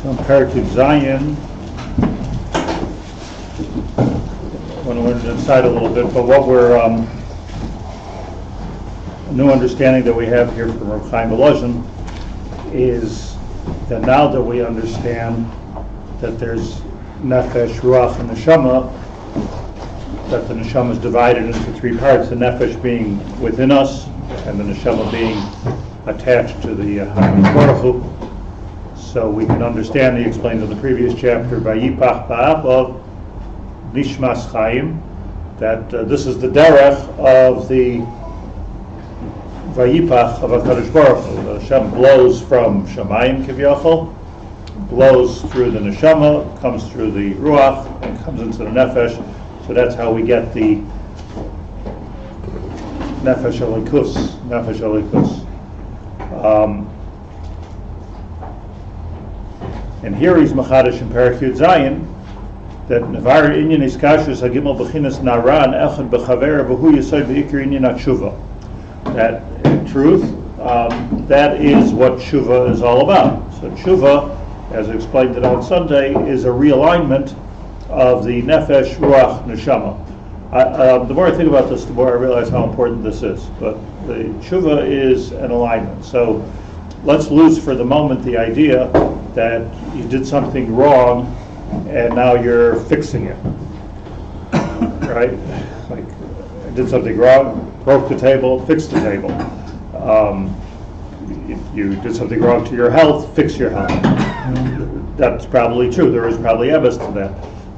So Parakut Zion, I want to learn inside a little bit, but what we're, a new understanding that we have here from Reb Chaim Volozhin is that now that we understand that there's Nefesh, Ruach, and Neshama, that the Neshama is divided into three parts, the Nefesh being within us, and the Neshama being attached to the Baruch Hu. So we can understand, he explained in the previous chapter, Vayipach Ba'apav Nishmas Chaim, that this is the derech of the Vayipach of HaKadosh Baruch Hu. The Hashem blows from Shamayim Kiviyachol, blows through the Neshama, comes through the Ruach, and comes into the Nefesh. So that's how we get the Nefesh Elikus. Nefesh Elikus. And here he's Machadish in Parakut Zion that Nevar Inyan Iskashus Hagimel Bechinas Naran Echad Bechaver V'hu Yesod V'ikir Inyan HaTshuva. That in truth, that is what Tshuva is all about. So Tshuva, as I explained it on Sunday, is a realignment of the Nefesh, Ruach, Neshama. The more I think about this, the more I realize how important this is. But the Tshuva is an alignment. So let's lose for the moment the idea that you did something wrong and now you're fixing it. Right? Like, I did something wrong, broke the table, fixed the table. You did something wrong to your health, fix your health. That's probably true. There is probably evidence to that.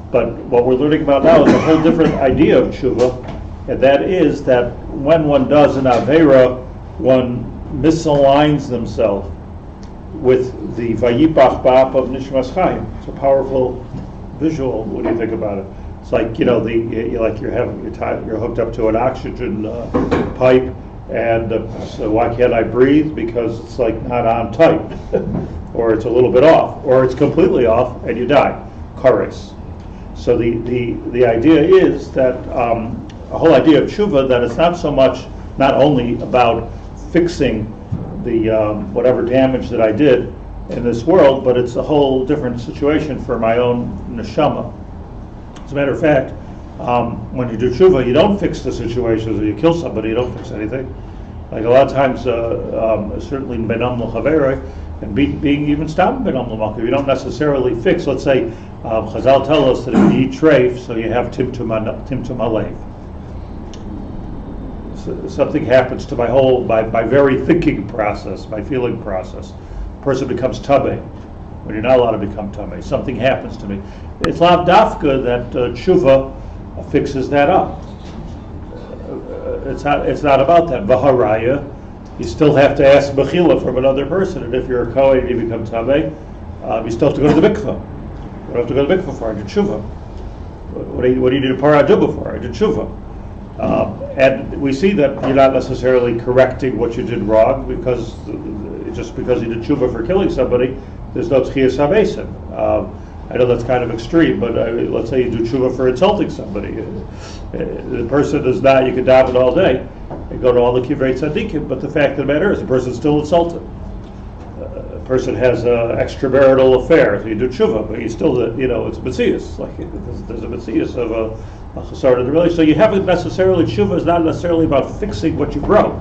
But what we're learning about now is a whole different idea of tshuva, and that is that when one does an avera, one misaligns themselves with the vayipach ba'ap of nishmas chaim. It's a powerful visual. What do you think about it? It's like, you know, you're hooked up to an oxygen pipe, and so why can't I breathe? Because it's like not on tight, or it's a little bit off, or it's completely off, and you die. Kares. So the idea is that a whole idea of tshuva, that it's not so much, not only about fixing the whatever damage that I did in this world, but it's a whole different situation for my own neshama. As a matter of fact, when you do tshuva, you don't fix the situation. So you kill somebody, you don't fix anything. Like a lot of times, certainly in benam l'chaverei, and being even stopped benam l'malkav, you don't necessarily fix. Let's say Chazal tell us that if you eat treif, so you have timtum alev. So something happens to my very thinking process, my feeling process. A person becomes tabeh when you're not allowed to become tabeh. Something happens to me. It's lav dafka that tshuva fixes that up. It's not about that. V'haraya, you still have to ask mechila from another person, and if you're a kohen and you become tabeh, you still have to go to the mikveh. What do I have to go to the mikveh for? I did tshuva. What do you need a parah for? I did tshuva. And we see that you're not necessarily correcting what you did wrong, because just because you did tshuva for killing somebody, there's no tchiyas hamesim. I know that's kind of extreme, but let's say you do tshuva for insulting somebody. The person is not, you can daven all day and go to all the kivrei tzaddikim, but the fact of the matter is the person's still insulted. A person has an extramarital affair, so you do tshuva, but you still, it's a metzias. Like there's a metzias of a chasar in the relationship. So you haven't necessarily, tshuva is not necessarily about fixing what you broke.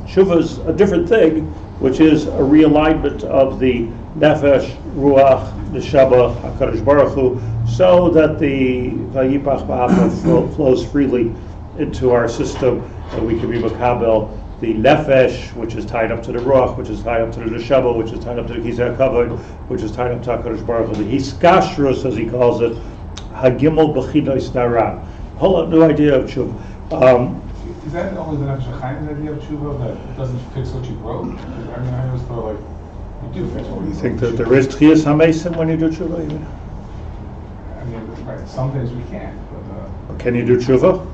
Tshuva is a different thing, which is a realignment of the nefesh, ruach, neshama, HaKadosh Baruch Hu, so that the vayipach ba'apav flows freely into our system, and we can be makabel the nefesh, which is tied up to the ruach, which is tied up to the neshama, which is tied up to the kisei kavod, which is tied up to HaKadosh Baruch Hu. The hiskashrus, as he calls it, hagimel b'chinos naran. Whole new idea of tshuva. Is that only the Nefesh Hachaim's idea of tshuva, that it doesn't fix what you broke? I mean, I always thought, like, you do fix what you broke. You think that there is tchiyas hamesim when you do tshuva? I mean, right, some days we can't, but... Can you do tshuva?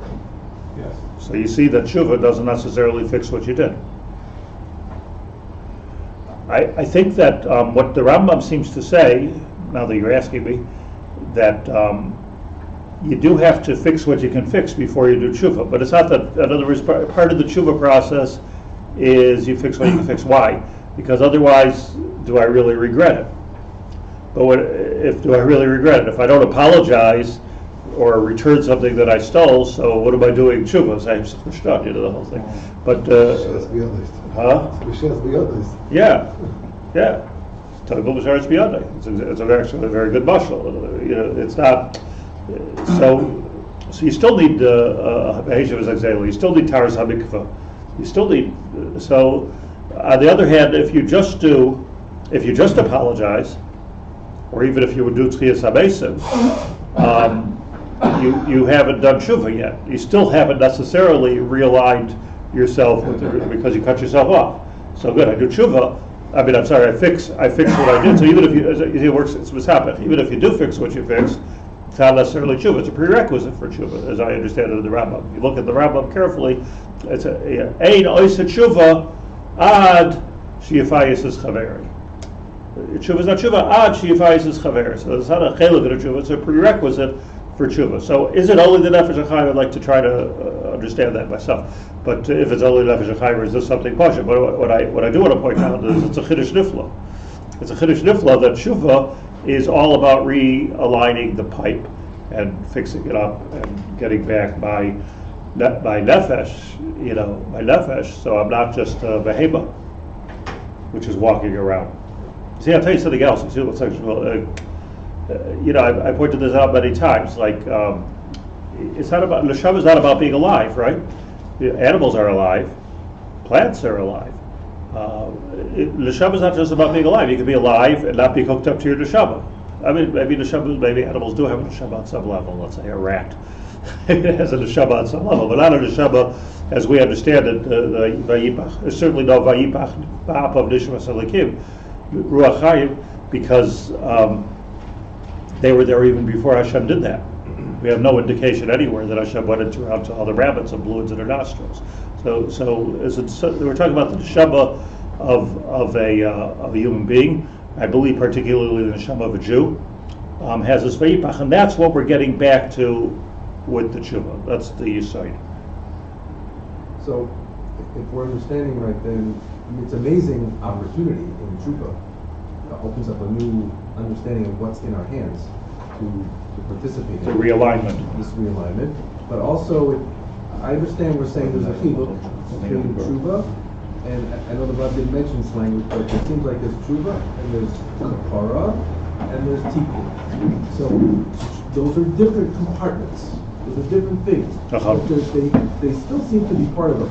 Yes. So you see that tshuva doesn't necessarily fix what you did. I think that what the Rambam seems to say, now that you're asking me, that you do have to fix what you can fix before you do tshuva. But it's not that, in other words, part of the tshuva process is you fix what you can fix. Why? Because otherwise, do I really regret it? But do I really regret it? If I don't apologize or return something that I stole, so what am I doing? Tshuva, the whole thing. But yeah. It's actually a very good mashal. It's not. So you still need you still need taras hamikvah. You still need. So on the other hand, if you just apologize, or even if you would do tchiyas hamesim, you haven't done tshuva yet. You still haven't necessarily realigned yourself because you cut yourself off. So good, I do tshuva. I fix what I did. So even if it works, it's what's happened. Even if you do fix what you fixed, it's not necessarily tshuva. It's a prerequisite for tshuva, as I understand it in the Rambam. You look at the Rambam carefully. It's ein oisa tshuva ad sheyafayis es chaveri. Tshuva is not tshuva ad sheyafayis es chaveri. So it's not a chelik of tshuva. It's a prerequisite for tshuva. So is it only the Nefesh Hachaim? I'd like to try to understand that myself. But if it's only Nefesh Hachaim, is this something partial? But what I do want to point out is it's a chiddush nifla. It's a chiddush nifla that tshuva is all about realigning the pipe and fixing it up and getting back my nefesh, my nefesh. So I'm not just a behema, which is walking around. See, I'll tell you something else. See what's actually. I pointed this out many times. Like, it's not about neshama is not about being alive, right? Animals are alive, plants are alive. Neshama is not just about being alive. You can be alive and not be hooked up to your neshama. I mean, maybe animals do have a neshama on some level. Let's say a rat has a neshama on some level, but not a neshama as we understand it. The vayipach. There's certainly no vayipach ba'apav nishmas elikim ruach chayim, because they were there even before Hashem did that. We have no indication anywhere that Hashem went into all the rabbits and blew into their nostrils. So we're talking about the neshama of a human being. I believe particularly the neshama of a Jew has this vayipach, and that's what we're getting back to with the tshuva. That's the yesod. So, if we're understanding right, then it's an amazing opportunity in tshuva. It opens up a new understanding of what's in our hands to participate in this realignment. But also, I understand we're saying there's a chiluk between tshuva, and I know the Rav didn't mention this language, but it seems like there's tshuva, and there's kapara, and there's tikkun. So those are different compartments. Those are different things. They still seem to be part of a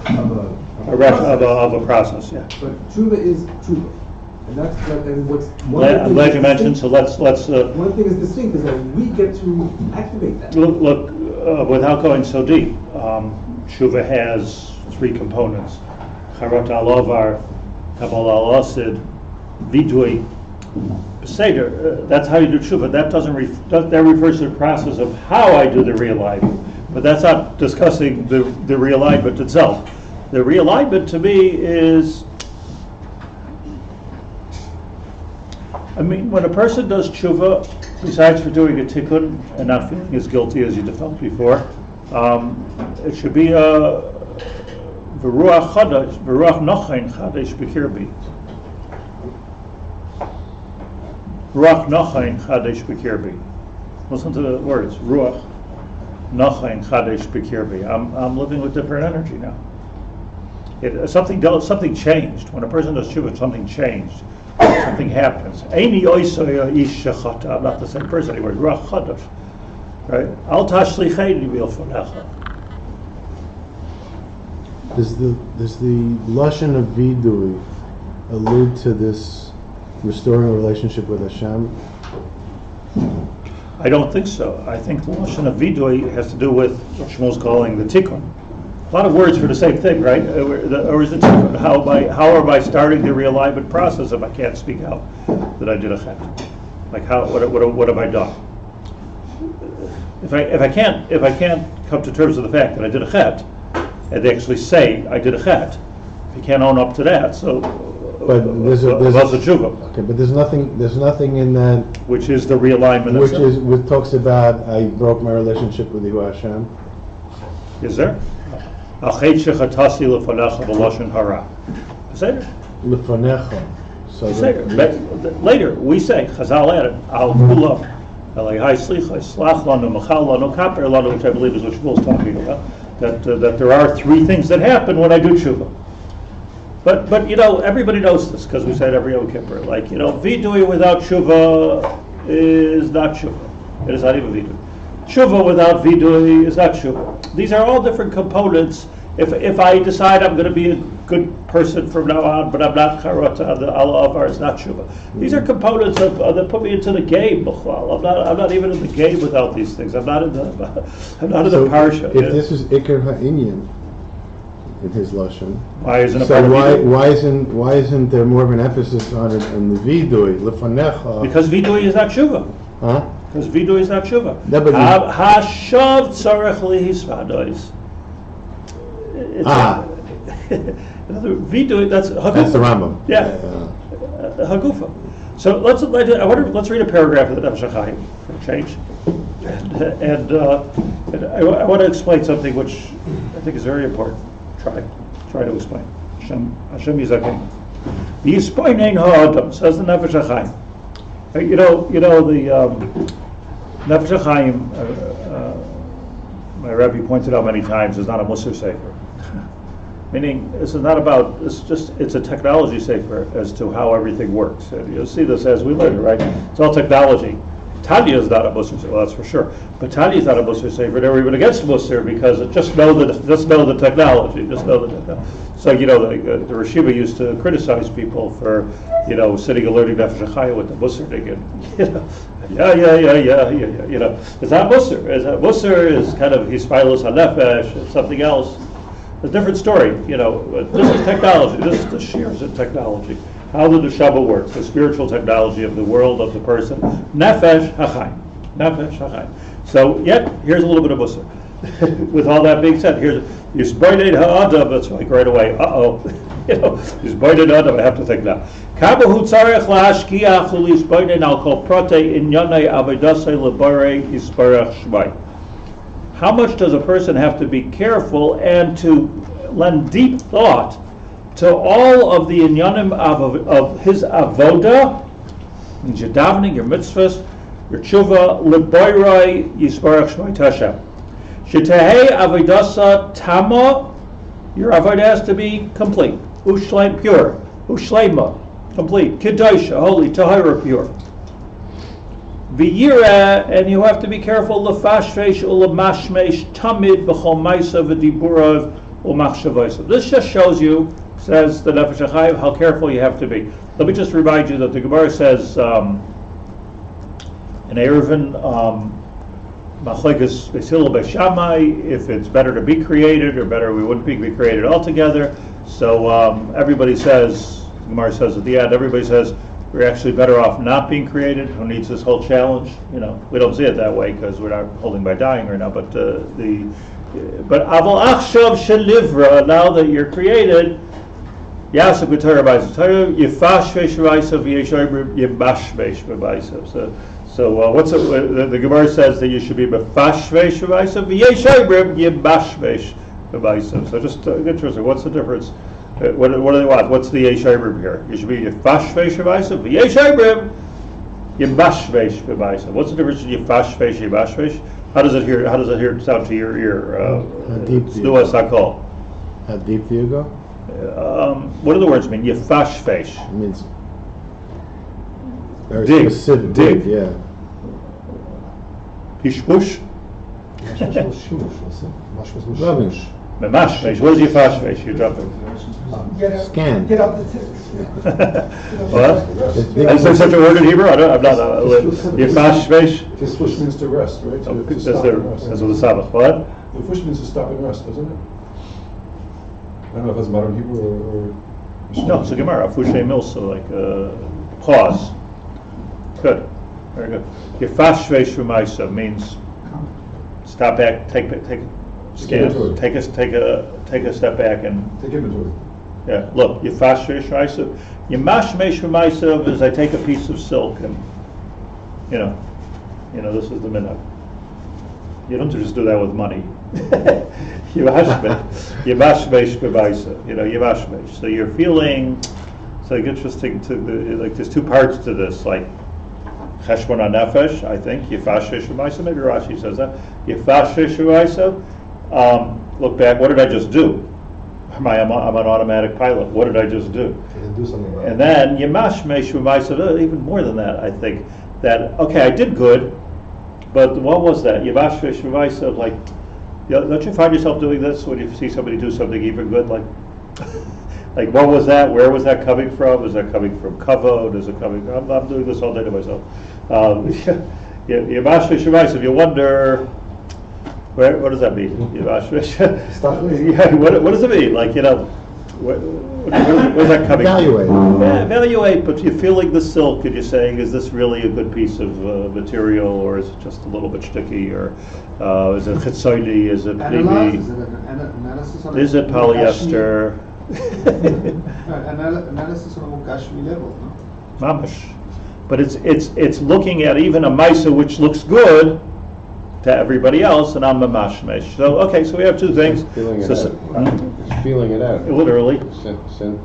process. Yeah. But tshuva is tshuva. And I'm glad you mentioned. So let's. One thing is distinct is that we get to activate that. Look, without going so deep, tshuva has three components: charot alovar, kabbalah al-asid, vidui, beseder. That's how you do tshuva. That that refers to the process of how I do the realignment. But that's not discussing the realignment itself. The realignment to me is. When a person does tshuva, besides for doing a tikkun and not feeling as guilty as you felt before, it should be a v'ruach nochain chadash b'kirbi. Ruach nochain chadash b'kirbi. Listen to the words. Ruach nochain chadash b'kirbi. I'm living with different energy now. Something changed. When a person does tshuva, something changed. Something happens. I'm not the same person anymore. Ruach chadash, right? Al tashlicheni milfonecha. Does the lashon of vidui allude to this restoring a relationship with Hashem? I don't think so. I think the lashon of vidui has to do with what Shmuel's calling the tikkun. A lot of words for the same thing, right? Or is it tikkun? How am I starting the realignment process if I can't speak out that I did a chet? Like what have I done? If I can't come to terms with the fact that I did a chet, and they actually say I did a chet, if you can't own up to that, so but there's a tshuva. Okay, but there's nothing in that which is the realignment. Which talks about I broke my relationship with you, Hashem. Is there? Al chet shechatasi lefanecha b'lashon hara. Is that it? Lefanecha. So later, we say, Chazal added, Al Kula, Elohai Slicha, Slach Lanu, Machal Lanu, Kaper Lanu, which I believe is what Shmuel's talking about, that there are three things that happen when I do tshuva. But everybody knows this, because we say it every Yom Kippur. Like, vidui without tshuva is not tshuva. It is not even vidui. Tshuva without vidui is not tshuva. These are all different components. If I decide I'm going to be a good person from now on, but I'm not charata, the Allah Avar is not tshuva. These are components that put me into the game. I'm not even in the game without these things. I'm not in the parsha. If this is Iker Ha'inyan in his lashon, why isn't it? So why isn't there more of an emphasis on it in the vidui lefanecha? Because vidui is not tshuva. Huh? Because vidui is not tshuva. Hashav tzarech lihisvadois. Vidui, that's Hagufa. That's the Rambam. Yeah, Hagufa. So let's read a paragraph of the Nefesh Hachaim for a change, and I want to explain something which I think is very important. Try to explain. Hashem Yizakim. Yispoinein ha'adam, says the Nefesh Hachaim. The Nefesh Hachaim, my Rebbe pointed out many times, is not a Musar sefer. Meaning, this is not about, it's a technology sefer as to how everything works. And you'll see this as we learn, right? It's all technology. Tanya is not a Musar sefer, well, that's for sure. But Tanya is not a Musar sefer. They're even against Musar because just know the technology. So, the Rishiva used to criticize people for, sitting and learning Nefesh Hachaim with the Musar thinking, It's not Musar. Musar is kind of Hispilus HaNefesh, it's something else. A different story, This is technology. This is the shears of technology. How the neshama works, the spiritual technology of the world of the person. Nefesh Hachaim. So, here's a little bit of Musar. With all that being said, here's Yisboined Ha'adam. It's like right away. Yisboined Ha'adam. I have to think now. Kabahu tzarech lahashkiach u'lisboined al kol protei inyanei avodasei lebare yisbarach shmai. How much does a person have to be careful and to lend deep thought to all of the inyanim of his avoda, means your davening, your mitzvahs, your tshuva, leborei yisbarach shmai tashem. Shetehei avodasa tama, your avodah has to be complete, ushleim pure, ushleima, complete, kedosha, holy, tahira, pure. V'yireh, and you have to be careful, lefashvesh u'lemashmesh tamid b'chol ma'isa v'diburav u'machshavaysa. This just shows you, says the Nefesh Hachaim, how careful you have to be. Let me just remind you that the Gemara says in Eruvin, Machlekes Beis Hillel Beis Shammai, if it's better to be created or better we wouldn't be created altogether. So everybody says, the Gemara says at the end, everybody says we're actually better off not being created. Who needs this whole challenge? We don't see it that way because we're not holding by dying right now. But aval achshav shelivra, now that you're created, yasuk b'Torah Bais HaTalmud, yifashvesh v'aysav v'yeshoibrim yibashvesh v'aysav. So what's the Gemara says that you should be b'fashvesh v'aysav v'yeshoibrim yibashvesh v'aysav. So just interesting. What's the difference? What do they want? What's the Yeshayibrim here? You should be Yefashvesh Yevaisav. Yeshayibrim Yembashvesh Yevaisav. What's the difference between Yefashvesh and Yembashvesh? How does it hear sound to your ear? How deep do you go? What do the words mean? Yefashvesh. It means very dig. Specific. Dig. Yeah. Pishpush. Rubbing. Memashvesh. What is Yefashvesh? You're jumping. Scan. Get out the tips. What? Is there such a word in Hebrew? I'm not. Yefashvesh. Yefashvesh means to rest, right? That's the Sabbath. What? Yefashvesh means to stop and rest, doesn't it? I don't know if that's modern Hebrew or no, it's a Gemara. Fushay Mills, so like pause. Good. Very good. Yefashvesh Rumaisa means stop back, take a step back and take inventory. Yeah, look, Yefashvesh Rumaisa. Yemashmesh Rumaisa is I take a piece of silk and this is the minhag. You don't just do that with money. Yemashmesh Rumaisa. Yemashmesh. So you're feeling It's like interesting like there's two parts to this, like Cheshbon HaNefesh, I think, Yifashesh U'Maisa, maybe Rashi says that. Yifashesh U'Maisa, look back, what did I just do? I'm an automatic pilot, what did I just do? And do something about it. And then Yimashmesh U'Maisa, even more than that, I think, that, okay, I did good, but what was that? Yivashmesh U'Maisa, like, don't you find yourself doing this when you see somebody do something even good, like, like what was that? Where was that coming from? Is that coming from kavod? Is it coming? I'm doing this all day to myself. Yivashmesh U'Maisa, you wonder, what does that mean? Yivashmesh. Yeah, what does it mean? Like, where's that coming Evaluate. from? Yeah, evaluate, but you're feeling the silk and you're saying, is this really a good piece of material, or is it just a little bit sticky, or is it chitzoni, is it Analysis, maybe, is it polyester? Analysis on a more Gashmi level, no? Mamash. But it's looking at even a maisa which looks good to everybody else, and I'm a mashmesh. So okay, so we have two things. Feeling it So- out. It's feeling it out. Literally.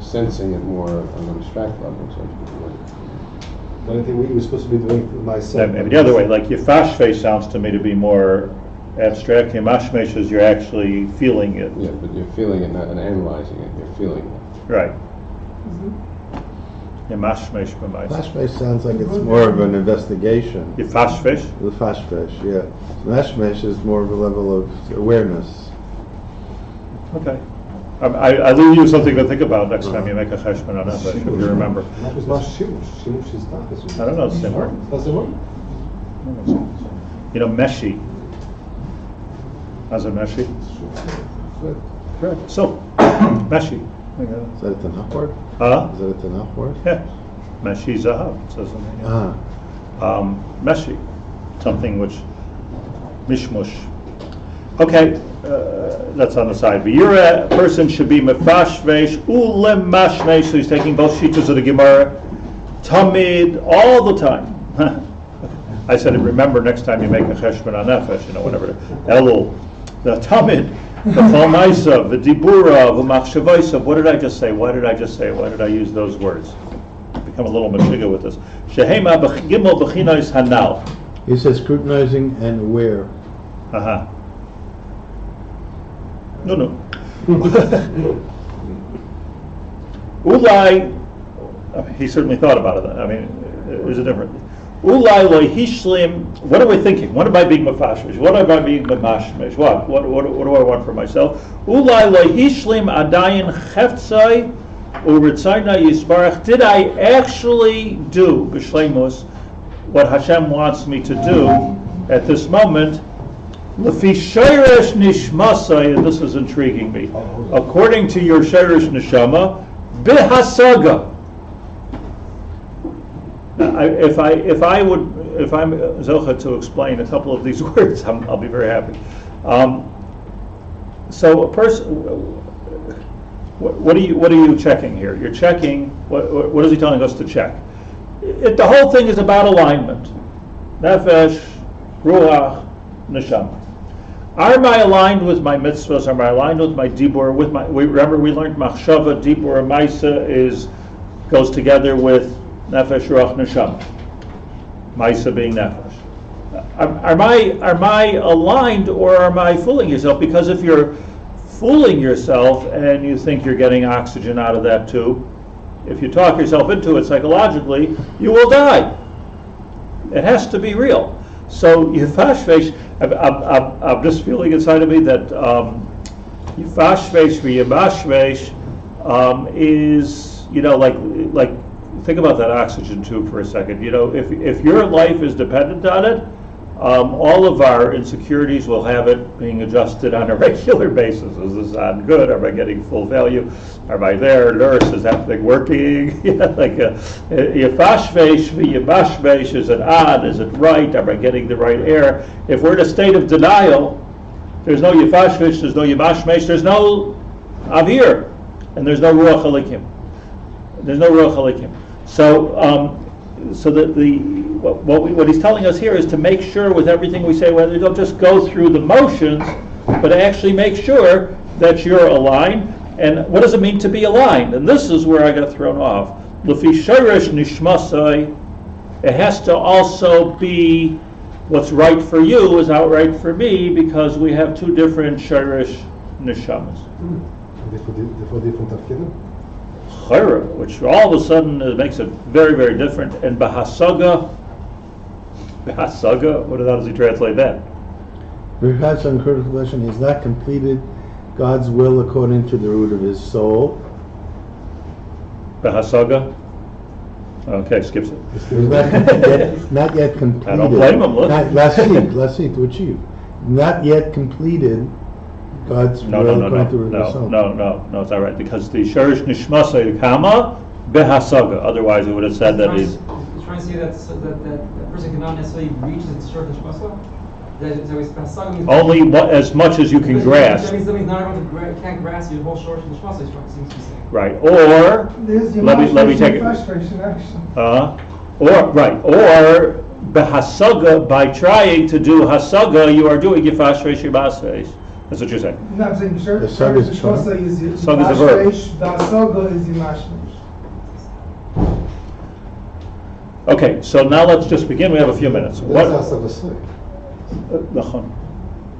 Sensing it more on an abstract level. So But I think we were supposed to be doing for myself. Maybe the other way, like yifashmesh sounds to me to be more abstract. Yimashmesh is you're actually feeling it. yeah, but you're feeling it, not analyzing it. You're feeling it. Right. Yimashmesh b'maisa. Flashbash sounds like it's more of an investigation. Yifashmesh. The flashbash, yeah. Mashmesh is more of a level of awareness. Okay. I leave you something to think about next time you make a cheshbon on Nefesh, if you remember. That was not shimush. Shimush is not the same. I don't know, it's the same word. That's the word? You know, meshi. How's it meshi? Correct. So, meshi. Is that a Tanakh word? Huh? Is that a Tanakh word? Yeah. Meshi zahav, it says in the meshi. Something which, mishmush. Okay, that's on the side. But your person should be mefashvesh ulem mashmesh, so he's taking both shitas of the Gemara, tamid, all the time. I said, remember next time you make a cheshbon on nefesh, whatever. Elul, the tamid, the chalmaisa, the dibura, the machshavaisa. What did I just say? Why did I just say? Why did I use those words? Become a little mashiga with this. Shehema gimel b'chinos hanal. He says scrutinizing and aware. Uh-huh. No. Ulai, he certainly thought about it. I mean, is it different? Ulai lo hishlim. What am I thinking? What am I being mafashmish? What am I being mashmish? What do I want for myself? Ulai lo hishlim adayin cheftzai u'ritzayna yisbarach. Did I actually do b'shleimus what Hashem wants me to do at this moment? Lefi Shoresh Nishmasai, and this is intriguing me. According to your Shoresh Neshama, bihasaga. Now, if I'm zocha to explain a couple of these words, I'll be very happy. So a person, what are you checking here? You're checking what is he telling us to check? The whole thing is about alignment. Nefesh, ruach, neshama. Am I aligned with my mitzvahs? Am I aligned with my dibur? Remember we learned machshava, dibur, maisa goes together with nefesh, ruach, neshama. Maisa being nefesh. Am I aligned, or am I fooling yourself? Because if you're fooling yourself and you think you're getting oxygen out of that tube, if you talk yourself into it psychologically, you will die. It has to be real. So yifashvesh, I'm just feeling inside of me that yifashvesh v'yimashvesh is, like think about that oxygen tube for a second. If your life is dependent on it, all of our insecurities will have it being adjusted on a regular basis. Is this on good? Am I getting full value? Am I there? Nurse, is that thing working? Yifashvesh v'yimashvesh, is it on? Is it right? Am I getting the right air? If we're in a state of denial, there's no yifashvesh, there's no yimashvesh, there's no avir, and there's no ruach halikim. There's no ruach halikim. So what he's telling us here is to make sure with everything we say, whether you don't just go through the motions, but actually make sure that you're aligned. And what does it mean to be aligned? And this is where I got thrown off. Lefi Shoresh Nishmasai, it has to also be what's right for you is outright for me, because we have two different Shoresh Neshamas. For different tafkidim? Chayra, which all of a sudden makes it very, very different. And Bahasaga, how does he translate that? Perhaps on critical question, he's not completed God's will according to the root of his soul. Bahasaga? Okay, skips it. He's not yet completed. I don't blame him, look. Last week, to achieve. Not yet completed God's will according to the root of his soul. No, it's all right, because the Shoresh Nishmasai Kama Behasaga, otherwise it would have said that he's... He's trying to say that person cannot necessarily reach his Shoresh Nishmasai? Only as much as you can grasp. That means not everyone can't grasp your whole Shoresh Nishmasai, seems to be saying. Right, or let me take it. Or behasaga, by trying to do hasaga, you are doing yifash reish yibasesh. That's what you're saying. No, I'm saying The sag is Nishmasai is Sag is a verb. the hasaga is yimashmesh. Okay, so now let's just begin. We have a few minutes. What?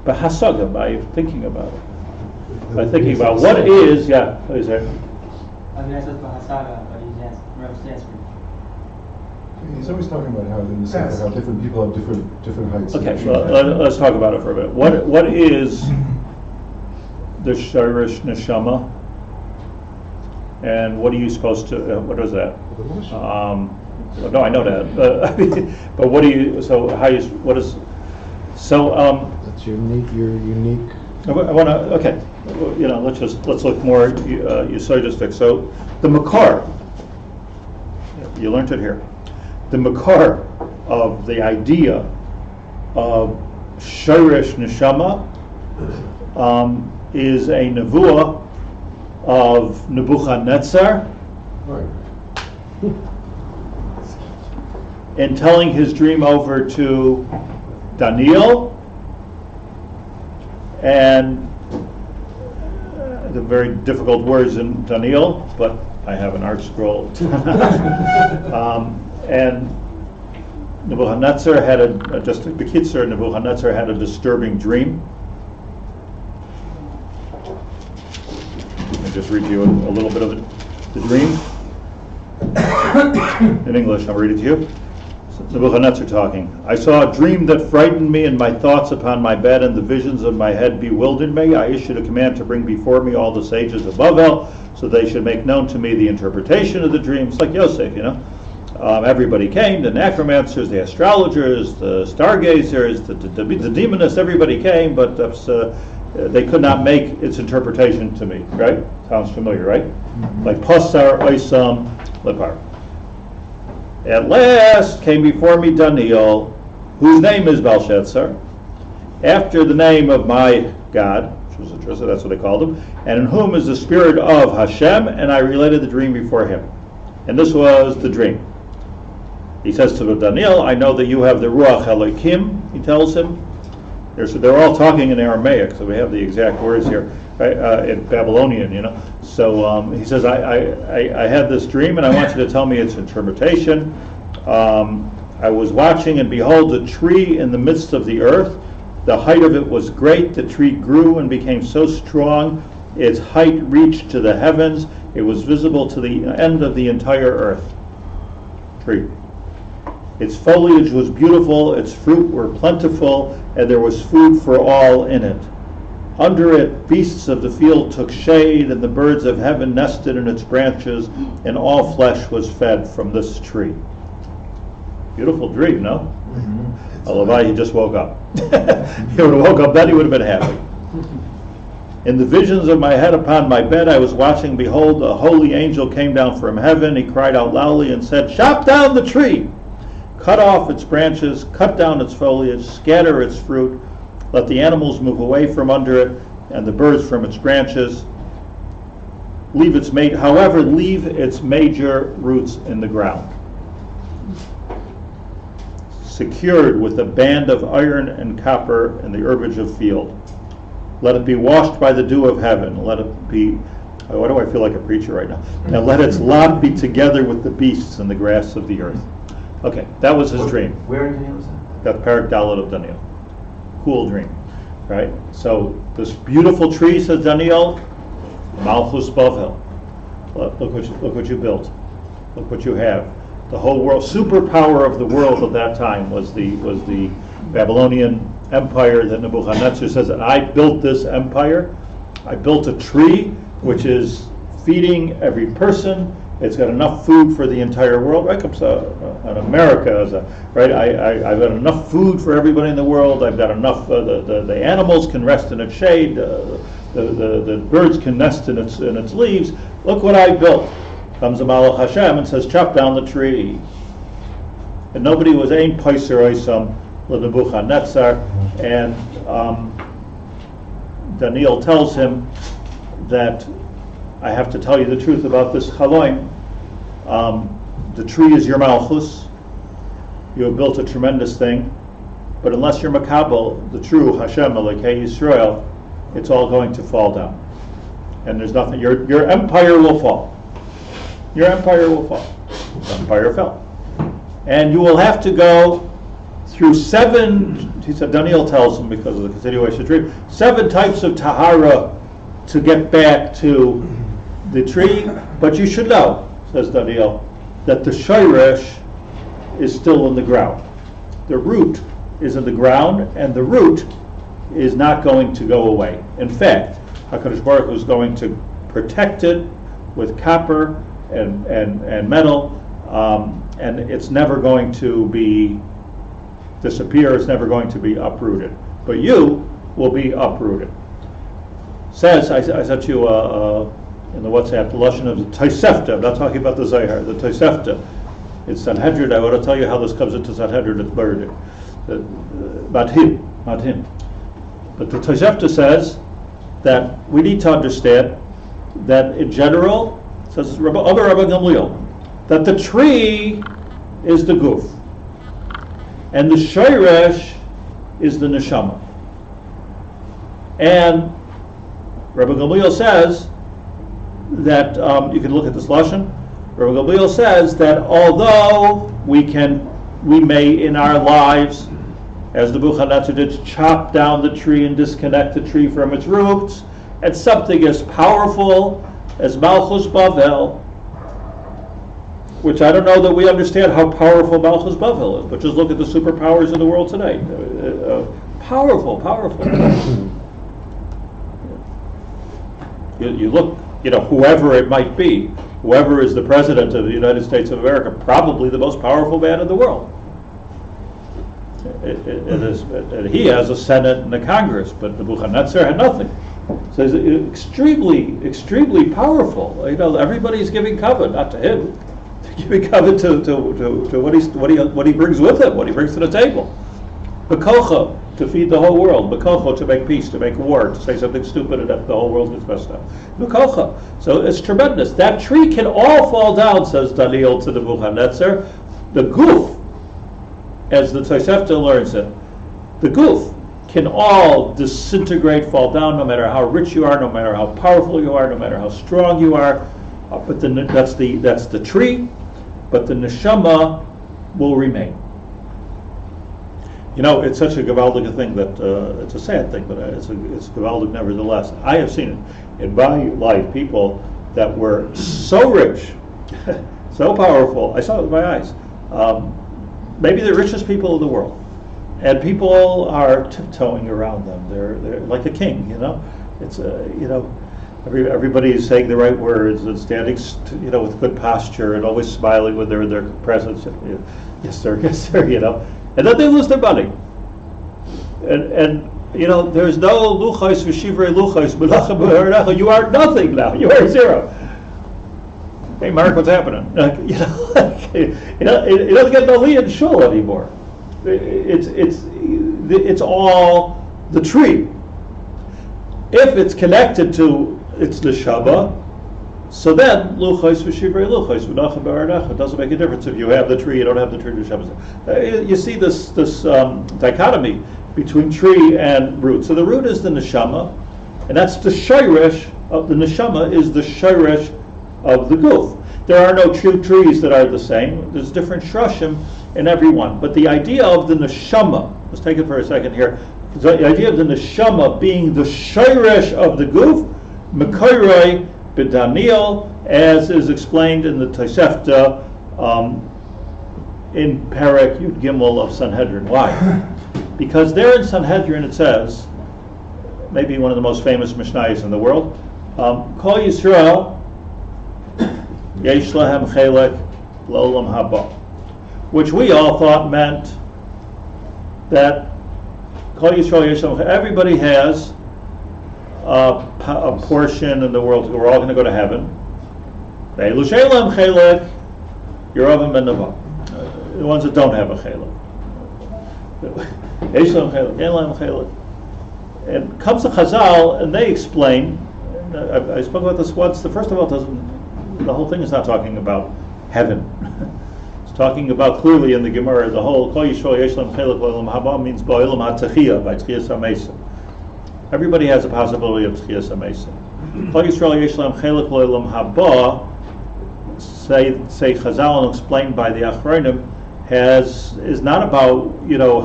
Behasaga, by thinking about it. By thinking about what is, yeah, what is there? I mean, I said Bahasaga, but he's answering. He's always talking about how in the sense how different people have different heights. Okay, well, let's talk about it for a minute. What is the Shoresh Neshama? And what are you supposed to, what is that? No, I know that. But what do you, so how you, what is, so, That's your unique. I want to, okay, let's look more eusodistic. So the makar, you learned it here. The makar of the idea of Shoresh Neshama is a nevuah of Nebuchadnezzar in telling his dream over to Daniel, and the very difficult words in Daniel, but I have an art scroll. And Nebuchadnezzar had Nebuchadnezzar had a disturbing dream. Let me just read you a little bit of the dream. In English, I'll read it to you. Nebuchadnezzar talking. I saw a dream that frightened me, and my thoughts upon my bed and the visions of my head bewildered me. I issued a command to bring before me all the sages of Bavel, so they should make known to me the interpretation of the dreams, like Yosef, everybody came, the necromancers, the astrologers, the stargazers, the demonists, everybody came, but they could not make its interpretation to me, right? Sounds familiar, right? Mm-hmm. Like Pasar, Oisam, Lepar. At last came before me Daniel, whose name is Belshazzar, after the name of my God, which was interesting, that's what they called him, and in whom is the spirit of Hashem, and I related the dream before him. And this was the dream. He says to Daniel, I know that you have the Ruach Elohim, he tells him. They're all talking in Aramaic, so we have the exact words here, in Babylonian, So he says, I had this dream, and I want you to tell me its interpretation. I was watching, and behold, a tree in the midst of the earth. The height of it was great. The tree grew and became so strong, its height reached to the heavens. It was visible to the end of the entire earth. Tree. Its foliage was beautiful, its fruit were plentiful, and there was food for all in it. Under it, beasts of the field took shade, and the birds of heaven nested in its branches, and all flesh was fed from this tree. Beautiful dream, no? Mm-hmm. Although he just woke up. He would have woke up then, he would have been happy. In the visions of my head upon my bed, I was watching, behold, a holy angel came down from heaven. He cried out loudly and said, chop down the tree! Cut off its branches, cut down its foliage, scatter its fruit, let the animals move away from under it, and the birds from its branches. Leave its major roots in the ground, secured with a band of iron and copper and the herbage of field. Let it be washed by the dew of heaven. Let it be Why do I feel like a preacher right now? And let its lot be together with the beasts and the grass of the earth. Okay, that was his dream. Where in Daniel was that? That Parak Dalet of Daniel. Cool dream, right? So this beautiful tree, says Daniel, Malchus Bavel. Look what you built. Look what you have. The whole world, superpower of the world of that time was the Babylonian Empire that Nebuchadnezzar says, and I built this empire. I built a tree which is feeding every person. It's got enough food for the entire world. Right comes on America, right? I've got enough food for everybody in the world. I've got enough. The animals can rest in its shade. The birds can nest in its leaves. Look what I built. Comes the Malach Hashem and says, chop down the tree. And nobody was ein paiser oisam l'Nebuchadnezzar. And Daniel tells him that I have to tell you the truth about this chaloim. The tree is your malchus. You have built a tremendous thing, but unless you're makabel, the true Hashem Elokei Yisrael, it's all going to fall down. And there's nothing. Your empire will fall. Your empire will fall. The empire fell, and you will have to go through 7. He said Daniel tells him because of the continuation of the dream. 7 types of tahara to get back to the tree, but you should know, says Daniel, that the shoresh is still in the ground. The root is in the ground, and the root is not going to go away. In fact, HaKadosh Baruch Hu is going to protect it with copper and metal, and it's never going to be disappear. It's never going to be uprooted. But you will be uprooted. Says I sent you in the WhatsApp the lashon of the Tosefta. I'm not talking about the Zohar. The Tosefta. It's Sanhedrin. I want to tell you how this comes into Sanhedrin. It's buried. Madhim. But the Tosefta says that we need to understand that in general, says Rabbi Gamliel, that the tree is the guf, and the shoresh is the neshama. And Rabbi Gamliel says that you can look at this lashon. Rabbi Gamliel says that although we may in our lives, as the Nebuchadnezzar did, chop down the tree and disconnect the tree from its roots, and something as powerful as Malchus Bavel, which I don't know that we understand how powerful Malchus Bavel is, but just look at the superpowers in the world today. Powerful. You look, whoever it might be, whoever is the president of the United States of America, probably the most powerful man in the world. And he has a Senate and a Congress, but Nebuchadnezzar had nothing. So he's extremely powerful. Everybody's giving covet, not to him. They're giving covet to what he brings with him, what he brings to the table. Bekocha, to feed the whole world. Bekocha, to make peace, to make war, to say something stupid and that the whole world gets messed up. Bekocha. So it's tremendous. That tree can all fall down, says Daniel to Nebuchadnezzar. The guf, as the Tosefta learns it, the guf can all disintegrate, fall down, no matter how rich you are, no matter how powerful you are, no matter how strong you are. But that's the tree, but the neshama will remain. It's such a gewaldige thing that it's a sad thing, but it's gewaldig nevertheless. I have seen it in my life, people that were so rich, so powerful. I saw it with my eyes. Maybe the richest people in the world, and people are tiptoeing around them. They're like a king, It's everybody's saying the right words and standing, with good posture and always smiling when they're in their presence. Yes, sir. And then they lose their money. And there's no luchos v'shivrei luchos b'lachem b'haranecha. You are nothing now. You are zero. Hey, Mark, what's happening? It doesn't get no li and shul anymore. It's all the tree. If it's connected to its neshama, so then luchos v'shivrei luchos v'nachem b'haranecha. It doesn't make a difference if you have the tree, you don't have the tree. Neshama. You see this dichotomy between tree and root. So the root is the neshama, and that's the shoresh of the neshama is the shoresh of the guf. There are no two trees that are the same. There's different shroshim in every one. But the idea of the neshama, let's take it for a second here. The idea of the neshama being the shoresh of the guf, mekoiroi b'Daniel, as is explained in the Tosefta in Perek Yud Gimel of Sanhedrin. Why? Because there in Sanhedrin it says, maybe one of the most famous Mishnayos in the world, Kol Yisrael Yesh Lahem Chelek L'Olam Haba, which we all thought meant that Kol Yisrael Yesh Lahem, everybody has a portion in the world. We're all going to go to heaven. Ve'elu She'elam Chelek Yeravim Ben Nava, the ones that don't have a Chelek. Yesh Lahem Chelek, Yesh Lahem Chelek. And comes to Chazal, and they explain. I spoke about this once. The first of all, the whole thing is not talking about heaven. It's talking about clearly in the Gemara the whole Kol Yisrael Yesh Lahem Chelek L'Olam Haba means Ba'olam HaTechiyah, by Tchiyas HaMesim. Everybody has a possibility of Tchiyas HaMesim. Kol Yisrael Yesh Lahem Chelek L'Olam Haba, say Chazal and explained by the Achronim, is not about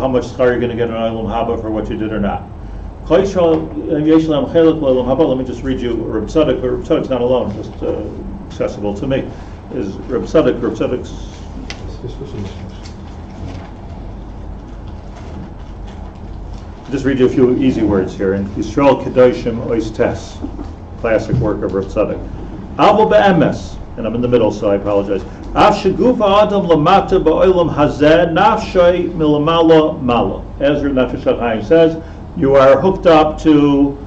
how much schar you're going to get in Olam Haba for what you did or not. Let me just read you Reb Tzadok, but Reb Tzadok's not alone, just accessible to me, is Reb Tzadok. Reb Tzadok's just read you a few easy words here. In Yisrael Kedoshim Ois Tes, classic work of Reb Tzadok. Avo be'emes, and I'm in the middle, so I apologize. Av shegufa adam lamata ba'olam hazeh nafshay milamala mala. As Nefesh Hachaim says, you are hooked up to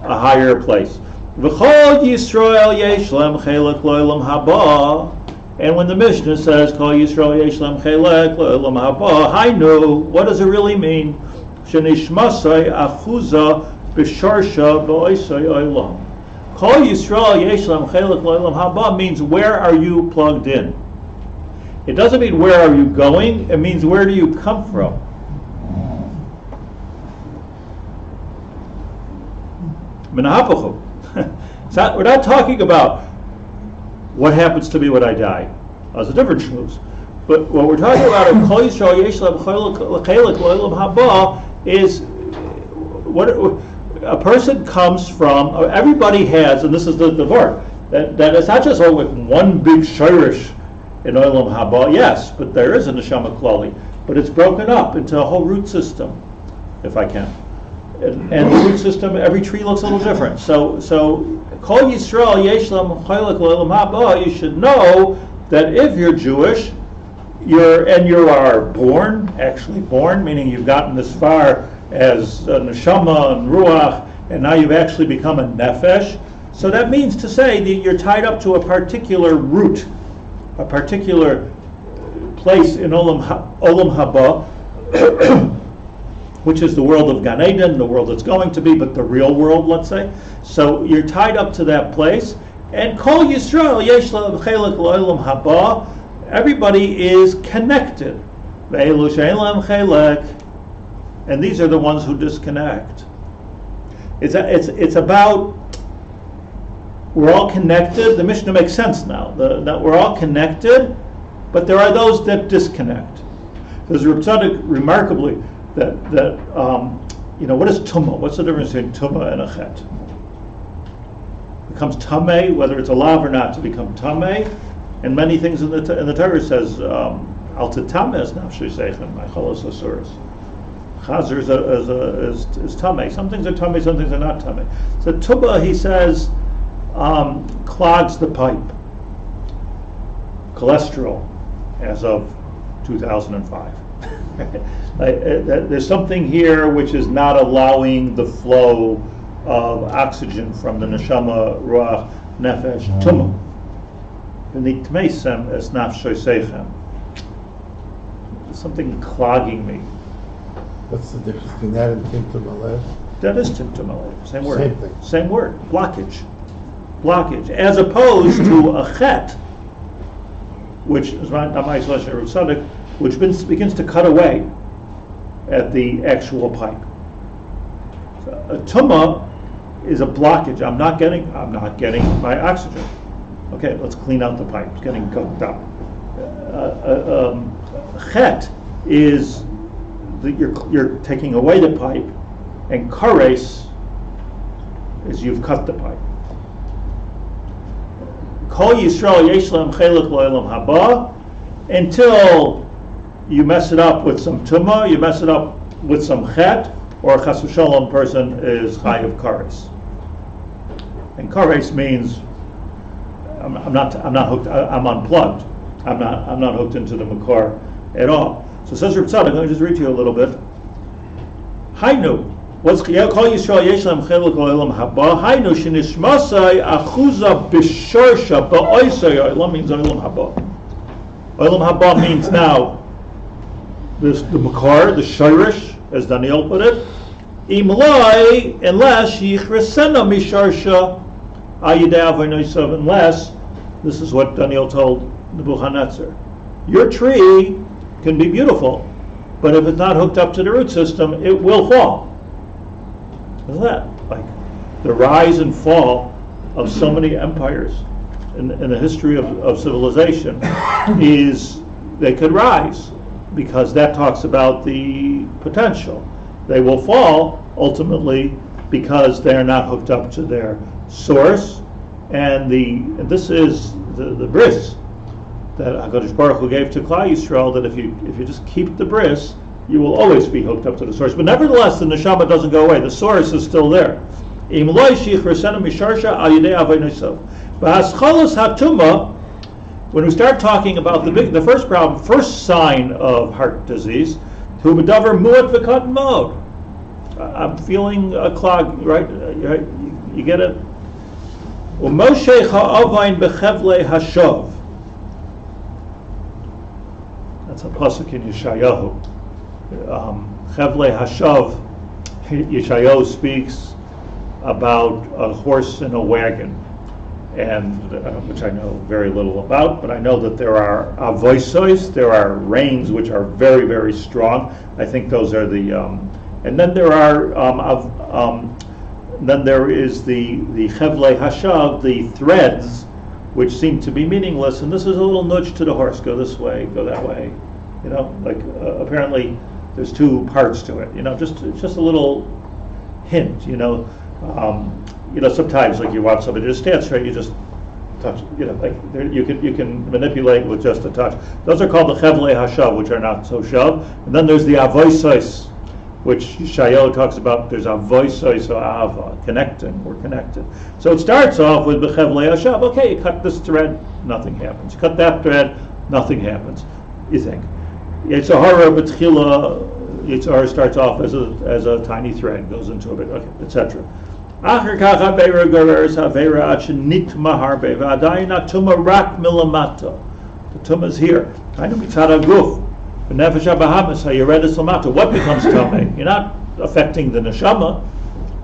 a higher place. V'chol Yisrael yesh lem chelek lo'olam haba. And when the Mishnah says, Kol Yisrael yesh lem chelek lo'olam haba, hainu, what does it really mean? Shenishmasai achuza b'sharsha b'oisai olam. Kol Yisrael yesh lem chelek lo'olam haba means where are you plugged in? It doesn't mean where are you going, it means where do you come from? We're not talking about what happens to me when I die. That's a different shmooze. But what we're talking about in Kol Yisrael Yesh Lahem Chelek L'Olam Haba is what a person comes from. Everybody has, and this is the word, that it's not just with one big shirish in Olam Haba. Yes, but there is a neshama klali, but it's broken up into a whole root system, if I can. And the root system, every tree looks a little different. So Kol Yisrael Yesh Lahem Chelek L'Olam Haba, you should know that if you're Jewish, you are born, meaning you've gotten as far as neshama and ruach, and now you've actually become a nefesh. So that means to say that you're tied up to a particular root, a particular place in Olam Haba, which is the world of Gan Eden, the world that's going to be, but the real world, let's say. So you're tied up to that place. And Kol Yisrael Yesh Lahem Chelek L'Olam Haba, everybody is connected. Ve'elu she'en lahem chelek, and these are the ones who disconnect. It's about, we're all connected. The Mishnah makes sense now, that we're all connected, but there are those that disconnect. There's Reb Tzadok remarkably that what is tumah? What's the difference between tumah and a chet? It becomes tameh, whether it's a lav or not, to become tameh. And many things in the Torah says al titames nafshay seichem my cholos asuros. Chazer is tameh. Some things are tameh, some things are not tameh. So tumah, he says, clogs the pipe. Cholesterol, as of 2005. There's something here which is not allowing the flow of oxygen from the neshama, ruach, nefesh, tumah. There's something clogging me. What's the difference between that and Timtum Alev? That is Timtum Alev. Same word. Same thing. Same word. Blockage. As opposed to a chet, which is which begins to cut away at the actual pipe. So a tumah is a blockage. I'm not getting my oxygen. Okay, let's clean out the pipe. It's getting cooked up. Chet is that you're taking away the pipe, and kares is you've cut the pipe. Kol Yisrael yesh lehem chelik lo'olam haba, until you mess it up with some tumah, you mess it up with some chet, or a chas v'shalom person is chayav kares. And kares means I'm not hooked. I'm unplugged. I'm not hooked into the makor at all. So says Reb Tzadok, let me just read to you a little bit. Hainu, what's Kol Yisrael yesh lehem chelik lo'olam haba? Hainu shenishmasai achuza b'shorsha ba'oisay olam means olam haba. Olam haba means now the makor, the shoresh, as Daniel put it. Imlai, unless yichresena misharsha ayidei avonosav, unless, this is what Daniel told Nebuchadnezzar, your tree can be beautiful, but if it's not hooked up to the root system, it will fall. Isn't that like the rise and fall of so many empires in the history of civilization? Is they could rise because that talks about the potential. They will fall ultimately because they're not hooked up to their source, and this is the bris that HaKadosh Baruch Hu gave to Klal Yisrael, that if you just keep the bris, you will always be hooked up to the source. But nevertheless, the neshama doesn't go away. The source is still there. When we start talking about the first problem, first sign of heart disease, I'm feeling a clog, right? You get it? That's a pasuk in Yeshayahu. Chevle Hashav, Yeshayahu speaks about a horse and a wagon, and which I know very little about, but I know that there are avoisos, there are reins which are very, very strong. I think those are the, and then there are, then there is the Chevle Hashav, the threads, which seem to be meaningless, and this is a little nudge to the horse, go this way, go that way, apparently there's two parts to it, just a little hint, sometimes like you want somebody to stand straight, you just touch, you can manipulate with just a touch. Those are called the Chevle Hashav, which are not so shav, and then there's the avoisos, which Shayo talks about. There's avoisos or ava, connecting, we're connected. So it starts off with b'chevle hashav. Okay, you cut this thread, nothing happens. You cut that thread, nothing happens. You think Yitzhahara b'tchila, Yitzhahara starts off as a tiny thread, goes into a bit, okay, etc. Achar kach haveira goreres haveira ad shenitma harbe v'adayin atuma rak milamata. The tumah is here. Kind of mitzad haguf. Nefesh Hachaim, what becomes tamei? You're not affecting the neshama.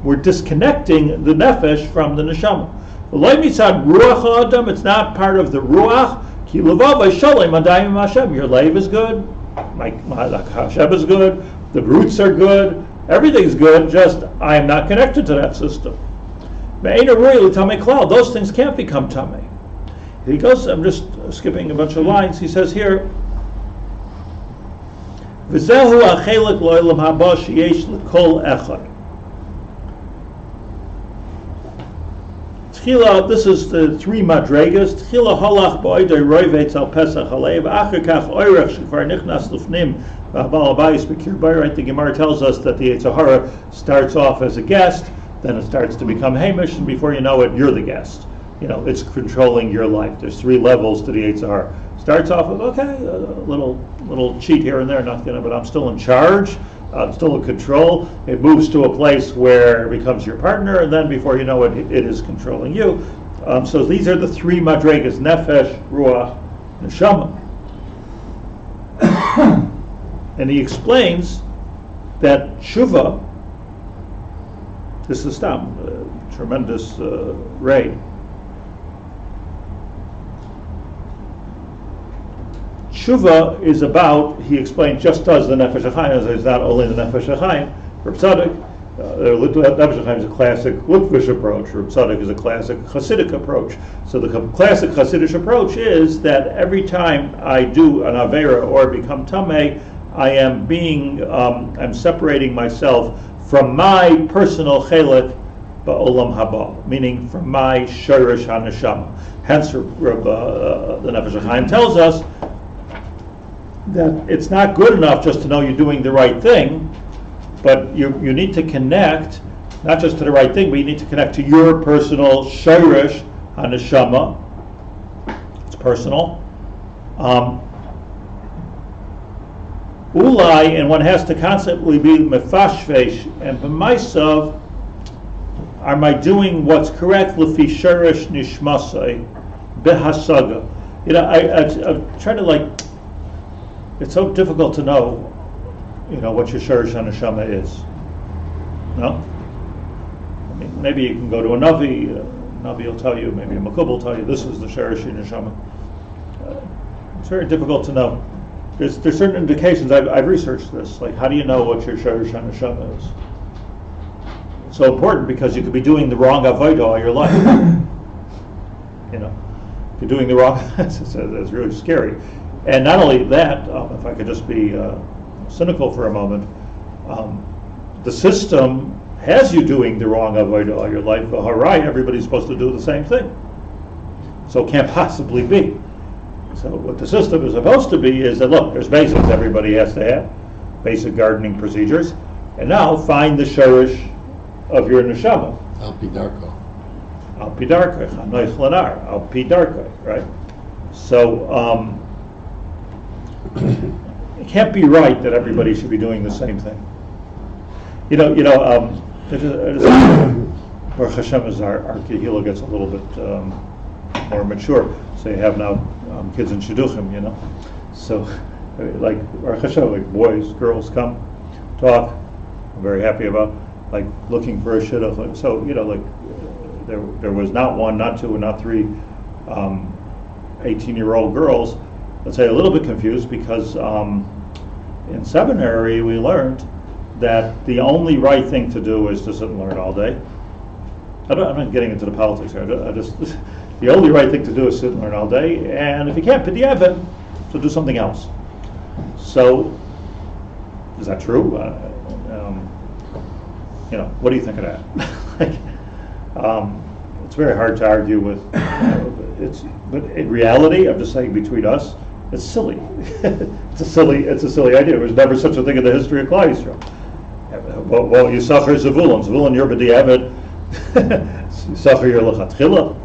We're disconnecting the nefesh from the neshama. It's not part of the ruach. Your leiv is good. My Hashem is good. The roots are good. Everything's good. Just I am not connected to that system. Those things can't become tamei. He goes. I'm just skipping a bunch of lines. He says here. V'zehu ha'chelik lo'olam haba sheyesh l'kol echad. Tchila, this is the three madregas. Tchila halach ba'oidei roivetz al pesach halev. Acher kach oirech shekvar nichnas lufnim v'habal abayis b'kir bayit. The Gemara tells us that the Yitzhahara starts off as a guest, then it starts to become hamish, and before you know it, you're the guest. It's controlling your life. There's three levels to the Yitzhahara. Starts off with, okay, a little cheat here and there, but I'm still in charge, I'm still in control. It moves to a place where it becomes your partner, and then before you know it, it is controlling you. So these are the three madregas, nefesh, ruach, neshama. And he explains that tshuva, this is tremendous ray. Tshuva is about, he explained, just as the Nefesh Hachaim, as it's not only the Nefesh Hachaim, Reb Tzadok, Nefesh Hachaim is a classic Lutvish approach, or Tzaddik is a classic Hasidic approach. So the classic Hasidic approach is that every time I do an Avera or become Tameh, I am I'm separating myself from my personal Chelek Ba'olam Haba, meaning from my Shoresh Haneshama. Hence, the Nefesh Hachaim tells us that it's not good enough just to know you're doing the right thing, but you need to connect, not just to the right thing, but you need to connect to your personal Shoresh Haneshama. It's personal. Ulai, and one has to constantly be mefashvesh, and b'maisav, am I doing what's correct? L'fi Shoresh Nishmasai behasaga. You know, I'm trying to it's so difficult to know, what your Shoresh Haneshama is. No? I mean, maybe you can go to a Navi. Navi will tell you, maybe a Makub will tell you, this is the Shoresh Haneshama. It's very difficult to know. There's certain indications. I've researched this. Like, how do you know what your Shoresh Haneshama is? It's so important because you could be doing the wrong avodah all your life. If you're doing the wrong, that's really scary. And not only that, if I could just be cynical for a moment, the system has you doing the wrong avodah all your life. Harai, everybody's supposed to do the same thing. So it can't possibly be. So what the system is supposed to be is that, look, there's basics everybody has to have, basic gardening procedures, and now find the shoresh of your neshama. Al pi darko. Al pi darko, chanoich lanar, al pi darko, right? So it can't be right that everybody should be doing the same thing. Baruch Hashem, as our Kehillah gets a little bit more mature, so you have now kids in Shidduchim, So, like Baruch Hashem, like boys, girls come, talk. I'm very happy about looking for a shidduch. So there was not one, not two, and not three 18-year-old girls. Let's say a little bit confused because in seminary we learned that the only right thing to do is to sit and learn all day. I'm not getting into the politics here. The only right thing to do is sit and learn all day, and if you can't p'diavad, so do something else. So, is that true? What do you think of that? It's very hard to argue with. But in reality, I'm just saying between us, it's silly. It's a silly idea. There was never such a thing in the history of Klal Yisrael. Well, Yisachar Zavulon. Zavulon, you're b'diavad. Yisachar, you're l'chatchila.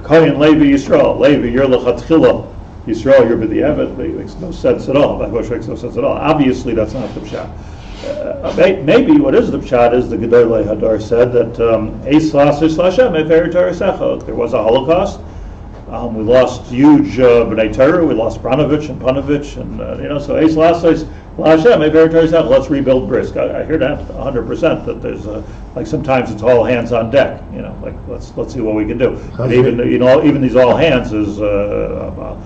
Kohen Levi Yisrael. Levi, you're l'chatchila. Yisrael, you're b'diavad. It makes no sense at all. That makes no sense at all. Obviously, that's not the pshat. Maybe what is the pshat is the Gedolei Hadar said that there was a Holocaust. We lost huge B'nai Torah. We lost Branovich and Panovich, and so Eis Lasses LaHashem Ever Torah Sechel. Let's rebuild Brisk. I hear that 100%. That there's sometimes it's all hands on deck. Let's see what we can do. And even these all hands is a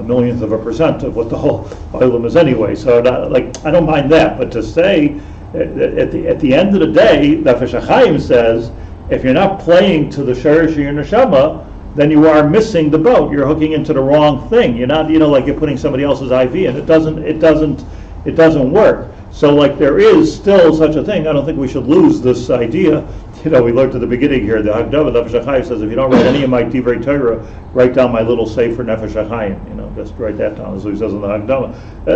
millionth of a percent of what the whole oilum is anyway. So I don't mind that, but to say at the end of the day, Nefesh Hachaim says if you're not playing to the Shoresh of your neshama, then you are missing the boat. You're hooking into the wrong thing. You're not, like you're putting somebody else's IV in. It doesn't work. So there is still such a thing. I don't think we should lose this idea. We learned at the beginning here, the Haggadah, Nefesh Hachaim says, if you don't write any of my Divrei Torah, write down my little sefer Nefesh Hachaim. Just write that down, as he says in the Haggadah.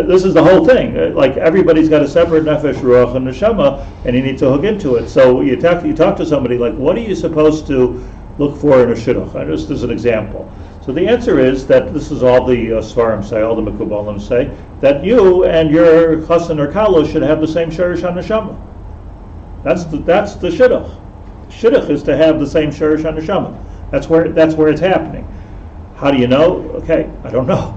This is the whole thing. Everybody's got a separate Nefesh, Ruach, and Neshama, and you need to hook into it. So you talk to somebody, what are you supposed to look for in a shidduch? Just as an example. So the answer is that this is all the Svarim say, all the Mekubalim say, that you and your chassan or kala should have the same Shoresh HaNeshama. That's the shidduch. Shidduch is to have the same Shoresh HaNeshama. That's where it's happening. How do you know? Okay, I don't know.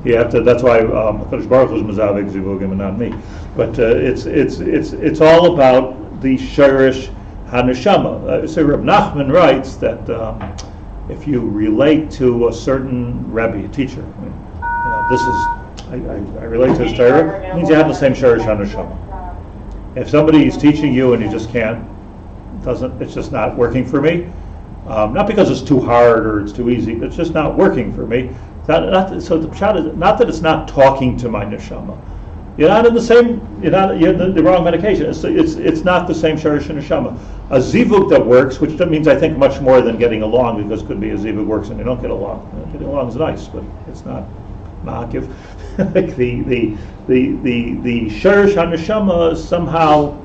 You have to. That's why Kadosh Baruch Hu's mezaveg zivugim and not me. But it's all about the Shoresh HaNeshama. So Reb Nachman writes that if you relate to a certain Rebbe, a teacher, I relate to his Torah, it means you have the same Shoresh HaNeshama. If somebody is teaching you and you just can't, it's just not working for me. Not because it's too hard or it's too easy, it's just not working for me. So the pshat is not that it's not talking to my neshama. You're not in the same. You're in the wrong medication. It's not the same Shoresh Haneshama. A zivug that works, which means I think much more than getting along, because it could be a zivug works and you don't get along. Getting along is nice, but it's not ma'akiv. Like the Shoresh Haneshama somehow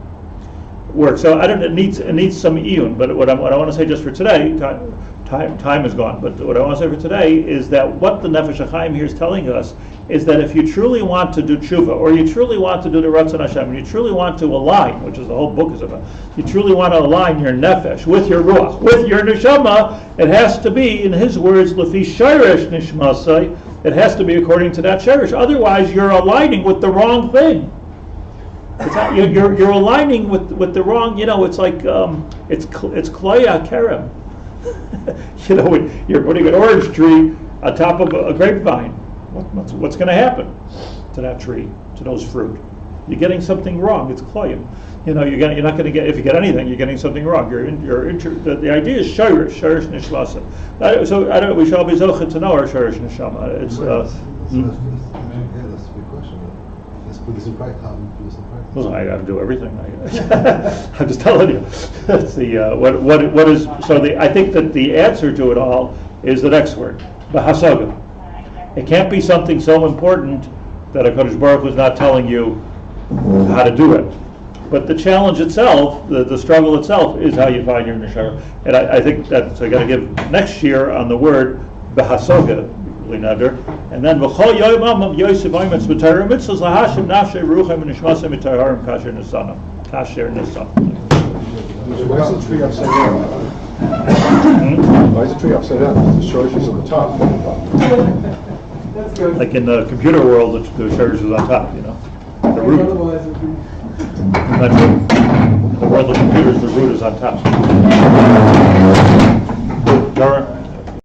works. So it needs some iyun. But what I want to say just for today, time is gone. But what I want to say for today is that what the Nefesh Hachaim here is telling us is that if you truly want to do tshuva, or you truly want to do the Ratzon Hashem, and you truly want to align, which is the whole book is about, you truly want to align your nefesh with your ruach, with your neshama, it has to be, in his words, lefi shoresh nishmasai, it has to be according to that shoresh. Otherwise, you're aligning with the wrong thing. You're aligning with the wrong. It's like it's kloya kerem. When you're putting an orange tree on top of a grapevine. What's going to happen to that tree, to those fruit? You're getting something wrong. It's kloyim. You're not going to get, if you get anything, you're getting something wrong. The idea is shoresh nishmasa. So we shall be zocheh to know our shoresh neshama. It's that's a good question. Let's put this in practice. How do we do this in practice? Well, I have to do everything. I'm just telling you. That's what is. So I think that the answer to it all is the next word, b'hasaga. It can't be something so important that HaKadosh Baruch Hu is not telling you how to do it. But the challenge itself, the struggle itself, is how you find your neshama. And I think that's I got to give next year on the word b'hasaga, and then v'chol yoyimam yosef oimetz b'tayrim mitzvahs lahashim nafshe ruchem v'nishmasem b'tayarim kasher nisam. Why is the tree upside down? Why is the tree upside down? The shoresh is on the top. That's good. Like in the computer world, the shoresh is on top, the root. Otherwise, it'd be In the world of computers, the root is on top.